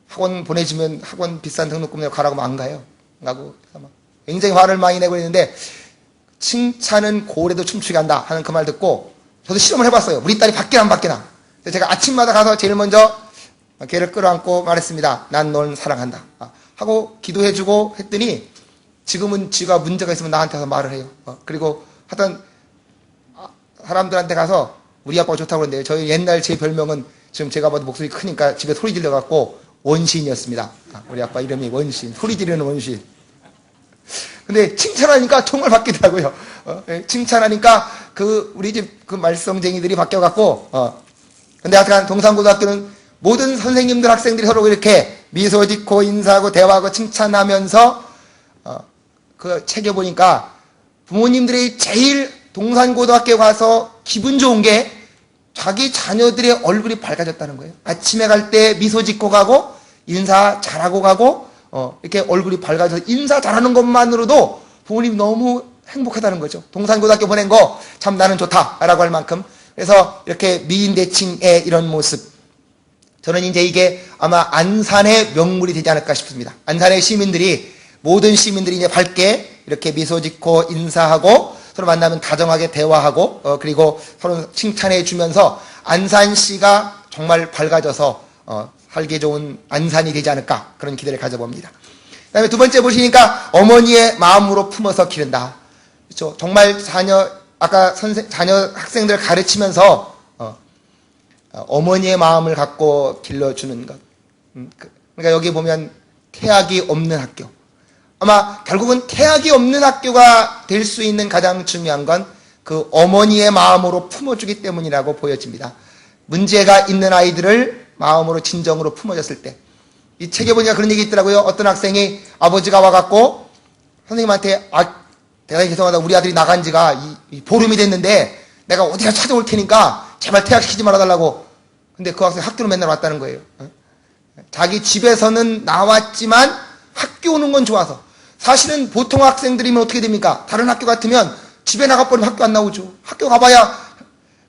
학원 보내주면 학원 비싼 등록금 내고 가라고 하면 안 가요. 안 가고 굉장히 화를 많이 내고 있는데 칭찬은 고래도 춤추게 한다 하는 그 말 듣고 저도 실험을 해봤어요. 우리 딸이 받기나 안 받기나. 제가 아침마다 가서 제일 먼저 걔를 끌어안고 말했습니다. 난 널 사랑한다 하고 기도해주고 했더니 지금은 지가 문제가 있으면 나한테 가서 말을 해요. 그리고 하여튼 사람들한테 가서 우리 아빠가 좋다고 그러는데요. 저희 옛날 제 별명은 지금 제가 봐도 목소리 크니까 집에 소리 질러갖고 원시인이었습니다. 우리 아빠 이름이 원시인, 소리 지르는 원시인. 근데 칭찬하니까 정말 바뀌더라고요. 칭찬하니까 우리 집 말썽쟁이들이 바뀌어갖고 근데 하여튼 동산고등학교는 모든 선생님들 학생들이 서로 이렇게 미소 짓고 인사하고 대화하고 칭찬하면서 그 책에 보니까 부모님들이 제일 동산고등학교에 가서 기분 좋은 게 자기 자녀들의 얼굴이 밝아졌다는 거예요. 아침에 갈 때 미소 짓고 가고 인사 잘하고 가고 이렇게 얼굴이 밝아져서 인사 잘하는 것만으로도 부모님이 너무 행복하다는 거죠. 동산고등학교 보낸 거 참 나는 좋다라고 할 만큼. 그래서 이렇게 미인대칭의 이런 모습, 저는 이제 이게 아마 안산의 명물이 되지 않을까 싶습니다. 안산의 시민들이, 모든 시민들이 이제 밝게 이렇게 미소 짓고 인사하고 서로 만나면 다정하게 대화하고 그리고 서로 칭찬해 주면서 안산시가 정말 밝아져서 살기 좋은 안산이 되지 않을까, 그런 기대를 가져봅니다. 그 다음에 두 번째 보시니까 어머니의 마음으로 품어서 기른다. 그렇죠. 정말 아까 자녀 학생들 가르치면서 어머니의 마음을 갖고 길러주는 것. 그러니까 여기 보면 태학이 없는 학교. 아마 결국은 태학이 없는 학교가 될 수 있는 가장 중요한 건 그 어머니의 마음으로 품어주기 때문이라고 보여집니다. 문제가 있는 아이들을 마음으로 진정으로 품어줬을 때. 이 책에 보니까 그런 얘기 있더라고요. 어떤 학생이 아버지가 와갖고 선생님한테 대단히 죄송하다, 우리 아들이 나간 지가 보름이 됐는데 내가 어디가 찾아올 테니까 제발 퇴학시키지 말아달라고. 근데 그 학생이 학교로 맨날 왔다는 거예요. 자기 집에서는 나왔지만 학교 오는 건 좋아서, 사실은 보통 학생들이면 어떻게 됩니까? 다른 학교 같으면 집에 나가버리면 학교 안 나오죠. 학교 가봐야.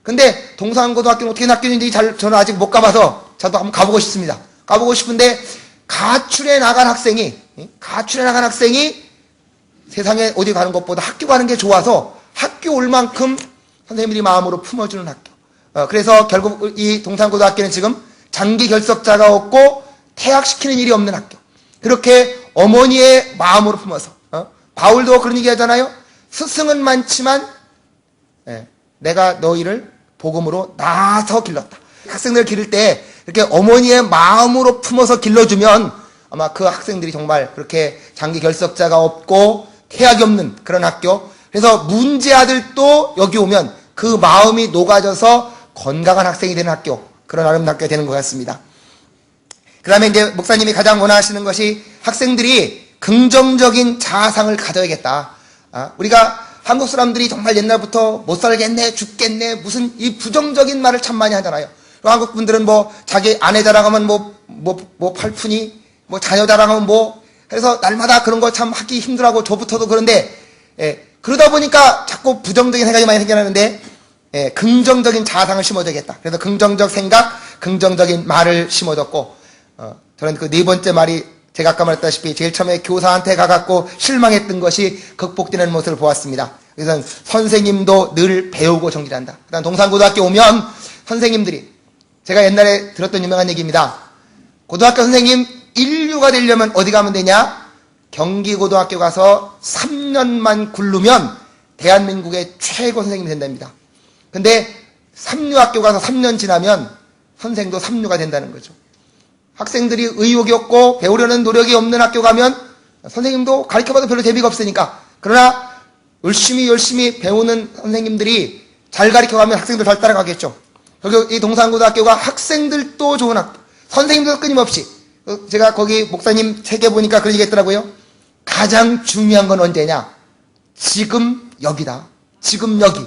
근데 동산고등학교는 어떻게 된 학교인지 저는 아직 못 가봐서 저도 한번 가보고 싶습니다. 가보고 싶은데 가출해 나간 학생이 세상에 어디 가는 것보다 학교 가는 게 좋아서 학교 올 만큼 선생님들이 마음으로 품어주는 학교. 그래서 결국 이 동산고등학교는 지금 장기 결석자가 없고 퇴학시키는 일이 없는 학교. 그렇게 어머니의 마음으로 품어서 바울도 그런 얘기 하잖아요. 스승은 많지만 내가 너희를 복음으로 낳아서 길렀다. 학생들 기를 때 이렇게 어머니의 마음으로 품어서 길러주면 아마 그 학생들이 정말 그렇게 장기 결석자가 없고 퇴학이 없는 그런 학교. 그래서 문제 아들도 여기 오면 그 마음이 녹아져서 건강한 학생이 되는 학교. 그런 아름다운 학교가 되는 것 같습니다. 그 다음에 이제 목사님이 가장 원하시는 것이 학생들이 긍정적인 자아상을 가져야겠다. 우리가 한국 사람들이 정말 옛날부터 못 살겠네, 죽겠네, 무슨 이 부정적인 말을 참 많이 하잖아요. 한국 분들은 자기 아내 자랑하면 팔푼이, 자녀 자랑하면 그래서 날마다 그런 거 참 하기 힘들하고 저부터도 그런데, 그러다 보니까 자꾸 부정적인 생각이 많이 생겨나는데, 긍정적인 자아상을 심어줘야겠다. 그래서 긍정적 생각, 긍정적인 말을 심어줬고, 저는 그 네 번째 말이 제가 아까 말했다시피 제일 처음에 교사한테 가갖고 실망했던 것이 극복되는 모습을 보았습니다. 그래서 선생님도 늘 배우고 정진한다. 그다음 동산고등학교 오면 선생님들이 제가 옛날에 들었던 유명한 얘기입니다. 고등학교 선생님 인류가 되려면 어디 가면 되냐? 경기고등학교 가서 3년만 굴르면 대한민국의 최고 선생님이 된답니다. 근데 삼류학교 가서 3년 지나면 선생도 삼류가 된다는 거죠. 학생들이 의욕이 없고 배우려는 노력이 없는 학교 가면 선생님도 가르쳐봐도 별로 재미가 없으니까. 그러나 열심히 배우는 선생님들이 잘 가르쳐가면 학생들 잘 따라가겠죠. 그리고 이 동산고등학교가 학생들도 좋은 학교, 선생님도 끊임없이. 제가 거기 목사님 책에 보니까 그런 얘기 했더라고요. 가장 중요한 건 언제냐? 지금 여기다. 지금 여기.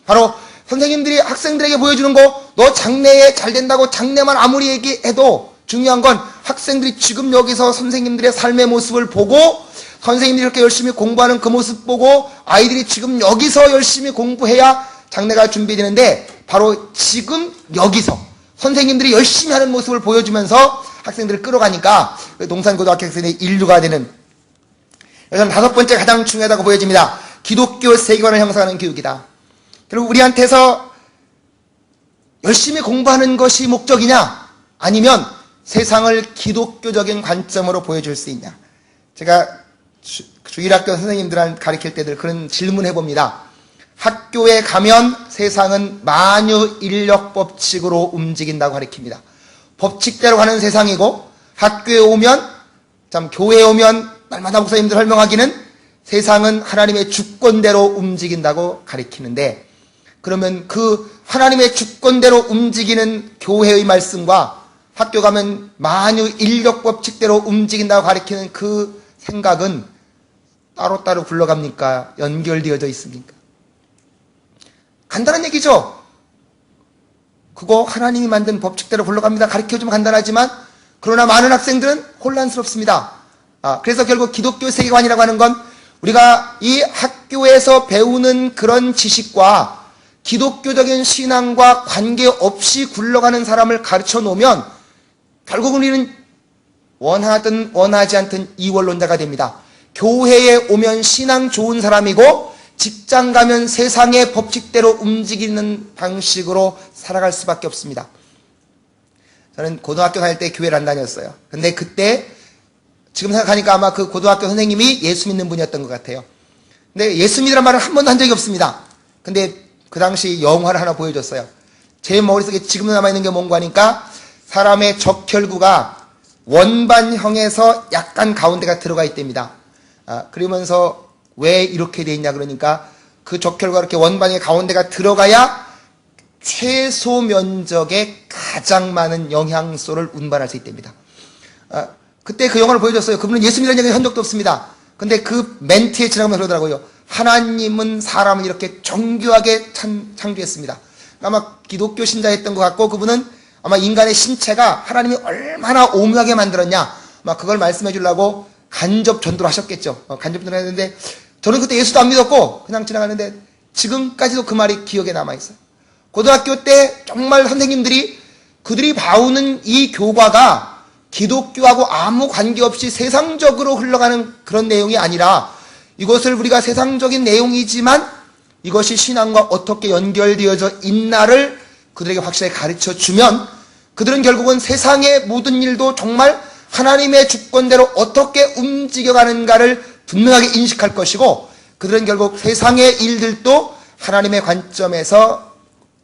바로 선생님들이 학생들에게 보여주는 거, 너 장래에 잘 된다고 장래만 아무리 얘기해도 중요한 건 학생들이 지금 여기서 선생님들의 삶의 모습을 보고 선생님들이 이렇게 열심히 공부하는 그 모습 보고 아이들이 지금 여기서 열심히 공부해야 장래가 준비되는데 바로 지금 여기서 선생님들이 열심히 하는 모습을 보여주면서 학생들을 끌어가니까 동산고등학교 학생들이 인류가 되는. 그래서 다섯 번째 가장 중요하다고 보여집니다. 기독교 세계관을 형성하는 교육이다. 그리고 우리한테서 열심히 공부하는 것이 목적이냐? 아니면 세상을 기독교적인 관점으로 보여줄 수 있냐? 제가 주일학교 선생님들한테 가르칠 때들 그런 질문 해봅니다. 학교에 가면 세상은 만유인력 법칙으로 움직인다고 가르칩니다. 법칙대로 가는 세상이고 학교에 오면, 교회에 오면 날마다 목사님들 설명하기는 세상은 하나님의 주권대로 움직인다고 가르치는데 그러면 그 하나님의 주권대로 움직이는 교회의 말씀과 학교 가면 만유인력 법칙대로 움직인다고 가리키는 그 생각은 따로따로 굴러갑니까? 연결되어져 있습니까? 간단한 얘기죠. 그거 하나님이 만든 법칙대로 굴러갑니다. 가르쳐주면 간단하지만 그러나 많은 학생들은 혼란스럽습니다. 그래서 결국 기독교 세계관이라고 하는 건 우리가 이 학교에서 배우는 그런 지식과 기독교적인 신앙과 관계없이 굴러가는 사람을 가르쳐 놓으면 결국은 우리는 원하든 원하지 않든 이원론자가 됩니다. 교회에 오면 신앙 좋은 사람이고 직장 가면 세상의 법칙대로 움직이는 방식으로 살아갈 수밖에 없습니다. 저는 고등학교 다닐 때 교회를 안 다녔어요. 근데 그때 지금 생각하니까 아마 그 고등학교 선생님이 예수 믿는 분이었던 것 같아요. 근데 예수 믿으란 말을 한 번도 한 적이 없습니다. 근데 그 당시 영화를 하나 보여줬어요. 제 머릿속에 지금도 남아있는 게 뭔가 하니까 사람의 적혈구가 원반형에서 약간 가운데가 들어가 있답니다. 그러면서 왜 이렇게 돼 있냐 그러니까 그 적혈구가 이렇게 원반의 가운데가 들어가야 최소 면적의 가장 많은 영양소를 운반할 수 있답니다. 그때 그 영화를 보여줬어요. 그분은 예수 믿는 얘기를 한 적도 없습니다. 근데 그 멘트에 지나가면서 그러더라고요. 하나님은 사람을 이렇게 정교하게 창조했습니다. 아마 기독교 신자였던 것 같고 그분은 아마 인간의 신체가 하나님이 얼마나 오묘하게 만들었냐 아마 그걸 말씀해 주려고 간접 전도를 하셨겠죠. 간접 전도를 했는데 저는 그때 예수도 안 믿었고 그냥 지나가는데 지금까지도 그 말이 기억에 남아있어요. 고등학교 때 정말 선생님들이 그들이 봐오는 이 교과가 기독교하고 아무 관계없이 세상적으로 흘러가는 그런 내용이 아니라 이것을 우리가 세상적인 내용이지만 이것이 신앙과 어떻게 연결되어져 있나를 그들에게 확실하게 가르쳐 주면 그들은 결국은 세상의 모든 일도 정말 하나님의 주권대로 어떻게 움직여가는가를 분명하게 인식할 것이고 그들은 결국 세상의 일들도 하나님의 관점에서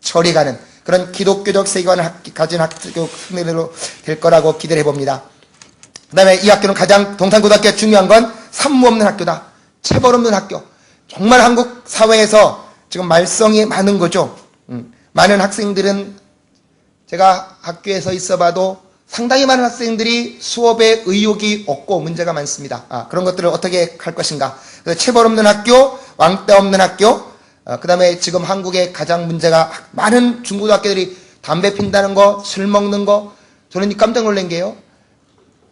처리가는 그런 기독교적 세계관을 가진 학교로 될 거라고 기대를 해봅니다. 그 다음에 이 학교는 가장 동산고등학교의 중요한 건 산무 없는 학교다. 체벌 없는 학교. 정말 한국 사회에서 지금 말썽이 많은 거죠. 많은 학생들은 제가 학교에서 있어봐도 상당히 많은 학생들이 수업에 의욕이 없고 문제가 많습니다. 그런 것들을 어떻게 할 것인가. 그래서 체벌 없는 학교, 왕따 없는 학교, 그 다음에 지금 한국의 가장 문제가 많은 중고등학교들이 담배 핀다는 거, 술 먹는 거. 저는 깜짝 놀란 게요.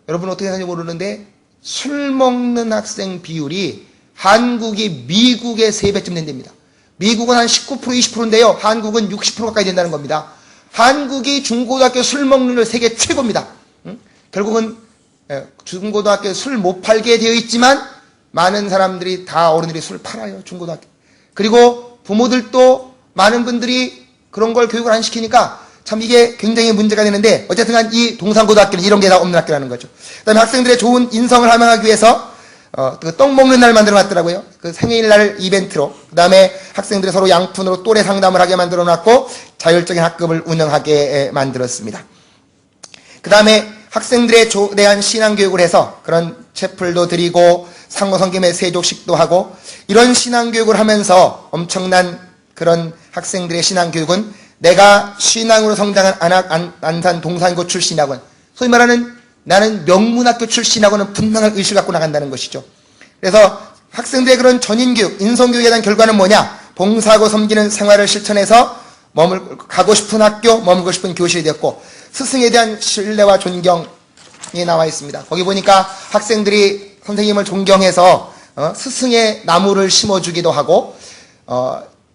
여러분 어떻게 생각하는지 모르는데 술 먹는 학생 비율이 한국이 미국의 3배쯤 된답니다. 미국은 한 19%, 20%인데요. 한국은 60% 가까이 된다는 겁니다. 한국이 중고등학교 술 먹는 걸 세계 최고입니다. 결국은 중고등학교 술 못 팔게 되어 있지만 많은 사람들이 다 어른들이 술 팔아요. 중고등학교. 그리고 부모들도 많은 분들이 그런 걸 교육을 안 시키니까 참 이게 굉장히 문제가 되는데 어쨌든 간 이 동산고등학교는 이런 게 다 없는 학교라는 거죠. 그 다음에 학생들의 좋은 인성을 함양하기 위해서 떡 먹는 날 만들어 놨더라고요. 그 생일날 이벤트로. 그 다음에 학생들이 서로 양푼으로 또래 상담을 하게 만들어 놨고 자율적인 학급을 운영하게 만들었습니다. 그 다음에 학생들에 대한 신앙교육을 해서 그런 채플도 드리고 상호성김의 세족식도 하고 이런 신앙교육을 하면서 엄청난 그런 학생들의 신앙교육은 내가 신앙으로 성장한 안산 동산고 출신하고는 소위 말하는 나는 명문학교 출신하고는 분명한 의식을 갖고 나간다는 것이죠. 그래서 학생들의 그런 전인교육, 인성교육에 대한 결과는 뭐냐? 봉사하고 섬기는 생활을 실천해서 가고 싶은 학교, 머물고 싶은 교실이 되었고 스승에 대한 신뢰와 존경이 나와 있습니다. 거기 보니까 학생들이 선생님을 존경해서 스승의 나무를 심어주기도 하고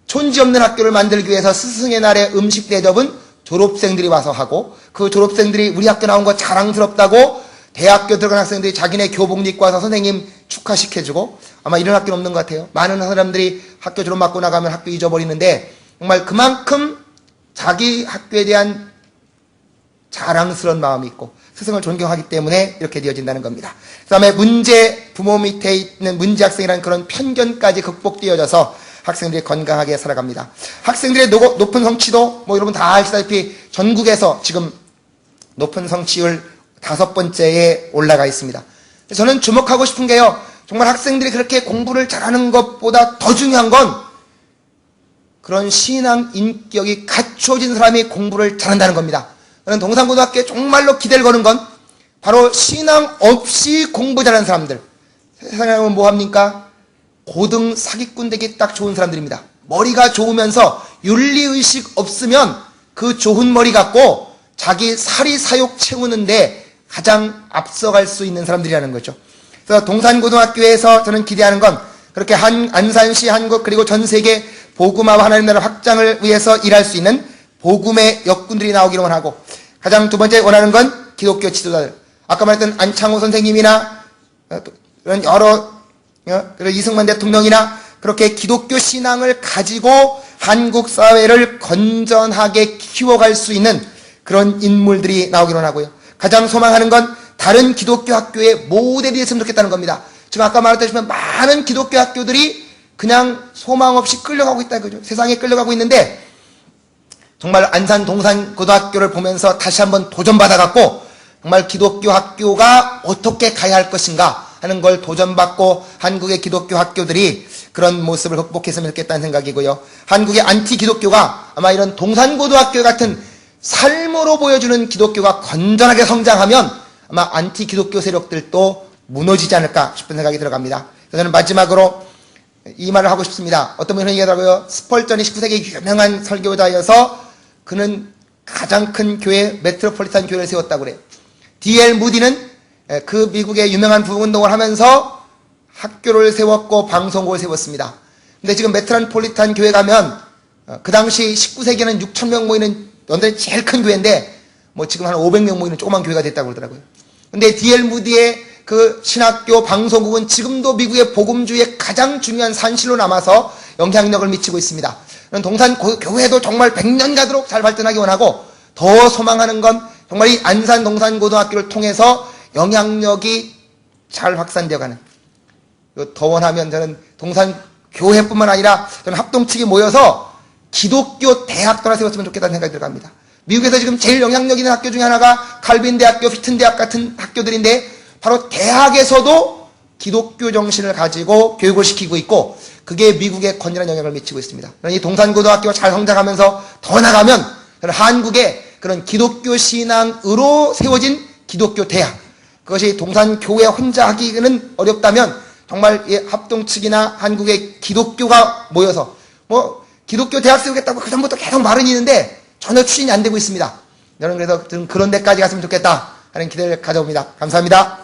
촌지 없는 학교를 만들기 위해서 스승의 날에 음식 대접은 졸업생들이 와서 하고 그 졸업생들이 우리 학교 나온 거 자랑스럽다고 대학교 들어간 학생들이 자기네 교복 입고 와서 선생님 축하시켜주고 아마 이런 학교는 없는 것 같아요. 많은 사람들이 학교 졸업 맞고 나가면 학교 잊어버리는데 정말 그만큼 자기 학교에 대한 자랑스러운 마음이 있고 스승을 존경하기 때문에 이렇게 되어진다는 겁니다. 그 다음에 부모 밑에 있는 문제 학생이라는 그런 편견까지 극복되어져서 학생들이 건강하게 살아갑니다. 학생들의 높은 성취도 여러분 다 아시다시피 전국에서 지금 높은 성취율 5번째에 올라가 있습니다. 저는 주목하고 싶은 게요. 정말 학생들이 그렇게 공부를 잘하는 것보다 더 중요한 건 그런 신앙 인격이 갖춰진 사람이 공부를 잘한다는 겁니다. 저는 동산고등학교에 정말로 기대를 거는 건 바로 신앙 없이 공부 잘하는 사람들. 세상에 하면 뭐합니까? 고등 사기꾼 되기 딱 좋은 사람들입니다. 머리가 좋으면서 윤리의식 없으면 그 좋은 머리 갖고 자기 사리사욕 채우는데 가장 앞서갈 수 있는 사람들이라는 거죠. 그래서 동산고등학교에서 저는 기대하는 건 그렇게 안산시, 한국 그리고 전 세계 복음화와 하나님 나라 확장을 위해서 일할 수 있는 복음의 역군들이 나오기를 하고 가장 두 번째 원하는 건 기독교 지도자들. 아까 말했던 안창호 선생님이나 그런 여러 이승만 대통령이나 그렇게 기독교 신앙을 가지고 한국 사회를 건전하게 키워갈 수 있는 그런 인물들이 나오기로 하고요. 가장 소망하는 건 다른 기독교 학교의 모델이 됐으면 좋겠다는 겁니다. 지금 아까 말했다시피 많은 기독교 학교들이 그냥 소망 없이 끌려가고 있다 그죠. 세상에 끌려가고 있는데 정말 안산 동산고등학교를 보면서 다시 한번 도전받아갖고 정말 기독교 학교가 어떻게 가야 할 것인가 하는 걸 도전받고 한국의 기독교 학교들이 그런 모습을 극복했으면 좋겠다는 생각이고요. 한국의 안티 기독교가 아마 이런 동산고등학교 같은 삶으로 보여주는 기독교가 건전하게 성장하면 아마 안티 기독교 세력들도 무너지지 않을까 싶은 생각이 들어갑니다. 저는 마지막으로 이 말을 하고 싶습니다. 어떤 분이 얘기하더라고요. 스펄전이 19세기 유명한 설교자여서 그는 가장 큰 교회 메트로폴리탄 교회를 세웠다고 그래요. D.L. 무디는 그 미국의 유명한 부흥운동을 하면서 학교를 세웠고 방송국을 세웠습니다. 근데 지금 메트로폴리탄 교회 가면 그 당시 19세기에는 6,000명 모이는 런던의 제일 큰 교회인데 뭐 지금 한 500명 모이는 조그만 교회가 됐다고 그러더라고요. 근데 D.L. 무디의 그 신학교 방송국은 지금도 미국의 복음주의의 가장 중요한 산실로 남아서 영향력을 미치고 있습니다. 동산 교회도 정말 100년 가도록 잘 발전하기 원하고 더 소망하는 건 정말 이 안산 동산고등학교를 통해서 영향력이 잘 확산되어가는, 더 원하면 저는 동산교회뿐만 아니라 저는 합동 측이 모여서 기독교 대학도 하나 세웠으면 좋겠다는 생각이 들어갑니다. 미국에서 지금 제일 영향력 있는 학교 중에 하나가 칼빈대학교, 휘튼대학 같은 학교들인데 바로 대학에서도 기독교 정신을 가지고 교육을 시키고 있고 그게 미국에 건전한 영향을 미치고 있습니다. 이 동산고등학교가 잘 성장하면서 더 나가면 한국의 그런 기독교 신앙으로 세워진 기독교 대학, 그것이 동산교회 혼자 하기는 어렵다면 정말 합동 측이나 한국의 기독교가 모여서 뭐 기독교 대학 세우겠다고 그전부터 계속 말은 있는데 전혀 추진이 안 되고 있습니다. 저는 그래서 좀 그런 데까지 갔으면 좋겠다 하는 기대를 가져봅니다. 감사합니다.